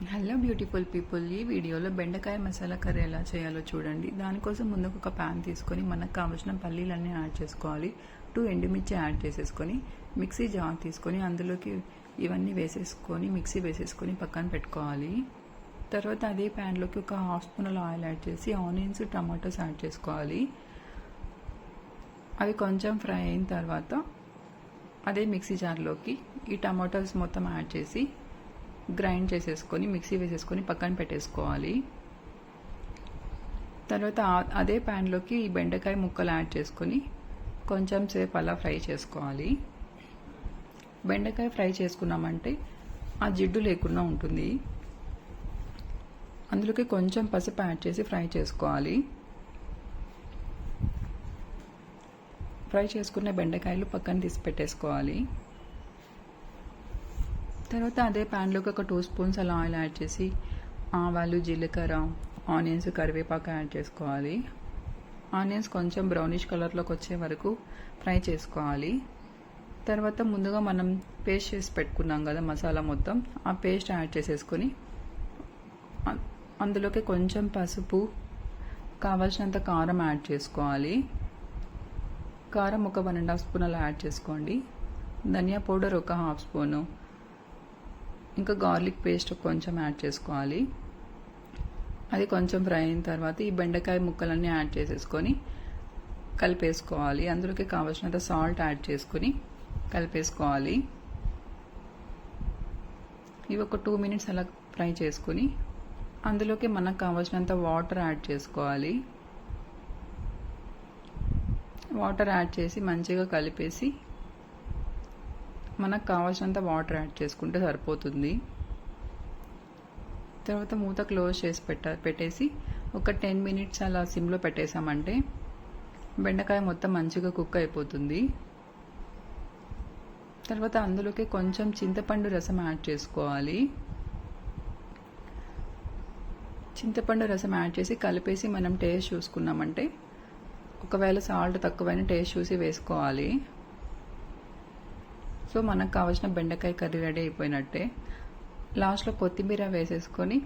Hello beautiful people, ఈ వీడియోలో బెండకాయ మసాలా కర్రీ ఎలా చేయాలో చూడండి. దానికోసం ముందుకు ఒక ప్యాన్ తీసుకొని మనకు కావాల్సిన పల్లీలన్నీ యాడ్ చేసుకోవాలి. 2 ఎండుమిర్చి యాడ్ చేసేసుకొని మిక్సీ జార్ తీసుకొని అందులోకి ఇవన్నీ వేసేసుకొని మిక్సీ వేసేసుకొని పక్కన పెట్టుకోవాలి. తర్వాత అదే ప్యాన్లోకి ఒక హాఫ్ స్పూన్ ఆయిల్ యాడ్ చేసి ఆనియన్స్, టమాటోస్ యాడ్ చేసుకోవాలి. అవి కొంచెం ఫ్రై అయిన తర్వాత అదే మిక్సీ జార్లోకి ఈ టమాటోస్ మొత్తం యాడ్ చేసి గ్రైండ్ చేసేసుకొని మిక్సీ వేసేసుకొని పక్కన పెట్టేసుకోవాలి. తర్వాత అదే ప్యాన్లోకి ఈ బెండకాయ ముక్కలు యాడ్ చేసుకొని కొంచెం సేపు అలా ఫ్రై చేసుకోవాలి. బెండకాయ ఫ్రై చేసుకున్నామంటే ఆ జిడ్డు లేకుండా ఉంటుంది. అందులోకి కొంచెం పసుపు యాడ్ చేసి ఫ్రై చేసుకోవాలి. ఫ్రై చేసుకున్న బెండకాయలు పక్కన తీసి పెట్టేసుకోవాలి. తర్వాత అదే ప్యాన్లోకి ఒక 2 స్పూన్స్ అలా ఆయిల్ యాడ్ చేసి ఆవాలు, జీలకర్ర, ఆనియన్స్, కరివేపాకు యాడ్ చేసుకోవాలి. ఆనియన్స్ కొంచెం బ్రౌనిష్ కలర్లోకి వచ్చే వరకు ఫ్రై చేసుకోవాలి. తర్వాత ముందుగా మనం పేస్ట్ చేసి పెట్టుకున్నాం కదా మసాలా మొత్తం, ఆ పేస్ట్ యాడ్ చేసేసుకొని అందులోకి కొంచెం పసుపు, కావాల్సినంత కారం యాడ్ చేసుకోవాలి. కారం ఒక 1.5 స్పూన్ అలా యాడ్ చేసుకోండి. ధనియా పౌడర్ ఒక హాఫ్ స్పూను, ఇంకా గార్లిక్ పేస్ట్ కొంచెం యాడ్ చేసుకోవాలి. అది కొంచెం ఫ్రై అయిన తర్వాత ఈ బెండకాయ ముక్కలన్నీ యాడ్ చేసేసుకొని కలిపేసుకోవాలి. అందులోకి కావాల్సినంత సాల్ట్ యాడ్ చేసుకొని కలిపేసుకోవాలి. ఇవి ఒక 2 మినిట్స్ అలా ఫ్రై చేసుకొని అందులోకి మనకు కావాల్సినంత వాటర్ యాడ్ చేసుకోవాలి. వాటర్ యాడ్ చేసి మంచిగా కలిపేసి మనకు కావాల్సినంత వాటర్ యాడ్ చేసుకుంటే సరిపోతుంది. తర్వాత మూత క్లోజ్ చేసి పెట్టేసి ఒక 10 మినిట్స్ అలా సిమ్లో పెట్టేసామంటే బెండకాయ మొత్తం మంచిగా కుక్ అయిపోతుంది. తర్వాత అందులోకి కొంచెం చింతపండు రసం యాడ్ చేసుకోవాలి. చింతపండు రసం యాడ్ చేసి కలిపేసి మనం టేస్ట్ చూసుకున్నామంటే ఒకవేళ సాల్ట్ తక్కువైనా టేస్ట్ చూసి వేసుకోవాలి. సో మనకు కావాల్సిన బెండకాయ కర్రీ రెడీ అయిపోయినట్టే. లాస్ట్లో కొత్తిమీర వేసేసుకొని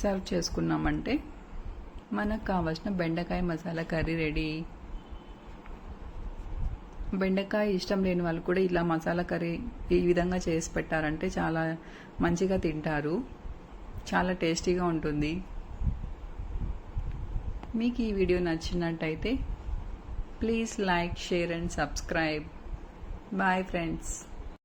సర్వ్ చేసుకున్నామంటే మనకు కావాల్సిన బెండకాయ మసాలా కర్రీ రెడీ. బెండకాయ ఇష్టం లేని వాళ్ళు కూడా ఇలా మసాలా కర్రీ ఈ విధంగా చేసి పెట్టారంటే చాలా మంచిగా తింటారు. చాలా టేస్టీగా ఉంటుంది. మీకు ఈ వీడియో నచ్చినట్టయితే please like, share and subscribe. Bye friends.